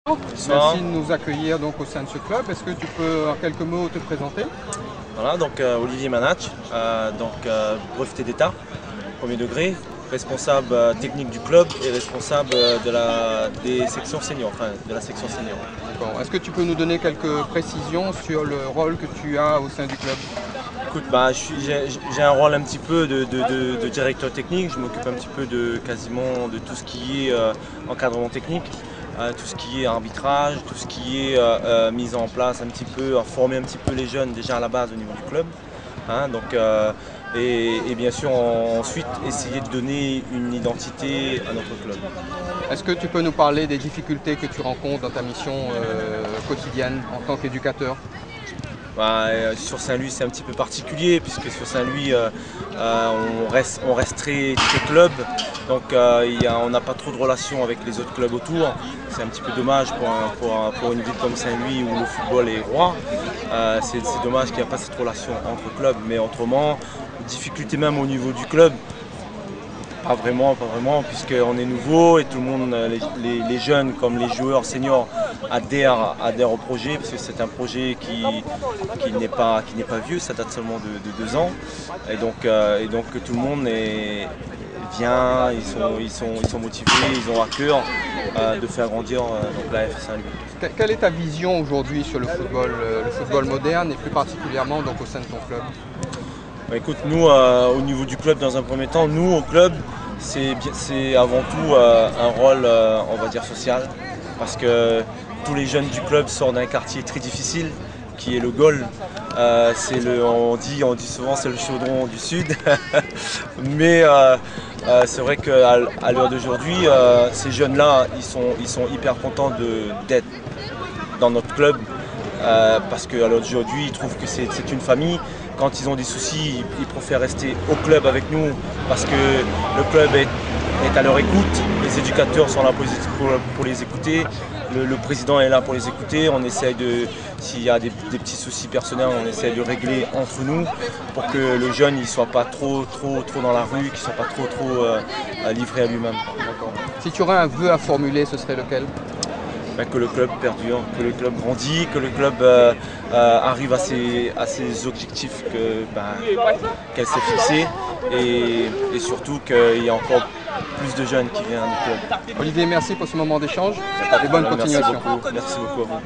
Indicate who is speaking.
Speaker 1: Merci de nous accueillir donc au sein de ce club. Est-ce que tu peux en quelques mots te présenter?
Speaker 2: Voilà, donc Olivier Manach, breveté d'État, premier degré, responsable technique du club et responsable des sections seniors, enfin de la section senior.
Speaker 1: Bon, est-ce que tu peux nous donner quelques précisions sur le rôle que tu as au sein du club?
Speaker 2: Écoute, j'ai un rôle un petit peu de directeur technique, je m'occupe un petit peu quasiment de tout ce qui est encadrement technique. Tout ce qui est arbitrage, tout ce qui est mise en place un petit peu, former un petit peu les jeunes déjà à la base au niveau du club. Et bien sûr ensuite essayer de donner une identité à notre club.
Speaker 1: Est-ce que tu peux nous parler des difficultés que tu rencontres dans ta mission quotidienne en tant qu'éducateur?
Speaker 2: Sur Saint-Louis c'est un petit peu particulier puisque sur Saint-Louis on reste très club, donc on n'a pas trop de relations avec les autres clubs autour. C'est un petit peu dommage pour une ville comme Saint-Louis où le football est roi. C'est dommage qu'il n'y a pas cette relation entre clubs, mais autrement, difficulté même au niveau du club. Pas vraiment, puisqu'on est nouveau et tout le monde, les jeunes comme les joueurs seniors adhèrent au projet, parce que c'est un projet qui n'est pas vieux, ça date seulement de 2 ans. Et donc tout le monde vient, ils sont motivés, ils ont à cœur de faire grandir donc la FC Saint-Louis.
Speaker 1: Quelle est ta vision aujourd'hui sur le football moderne et plus particulièrement donc au sein de ton club?
Speaker 2: Écoute, nous au niveau du club dans un premier temps, nous au club c'est avant tout un rôle on va dire social, parce que tous les jeunes du club sortent d'un quartier très difficile qui est le Gaulle. On dit souvent c'est le chaudron du sud, mais c'est vrai qu'à l'heure d'aujourd'hui ces jeunes là ils sont hyper contents d'être dans notre club, parce qu'à l'heure d'aujourd'hui ils trouvent que c'est une famille. Quand ils ont des soucis, ils préfèrent rester au club avec nous parce que le club est à leur écoute, les éducateurs sont là pour les écouter, le président est là pour les écouter. On essaie s'il y a des petits soucis personnels, on essaie de régler entre nous pour que le jeune ne soit pas trop dans la rue, qu'il ne soit pas trop livré à lui-même.
Speaker 1: Si tu aurais un vœu à formuler, ce serait lequel?
Speaker 2: Que le club perdure, que le club grandit, que le club arrive à ses objectifs qu'elle s'est fixés, et surtout qu'il y ait encore plus de jeunes qui viennent du club.
Speaker 1: Olivier, merci pour ce moment d'échange et bonne continuation.
Speaker 2: Merci beaucoup à vous.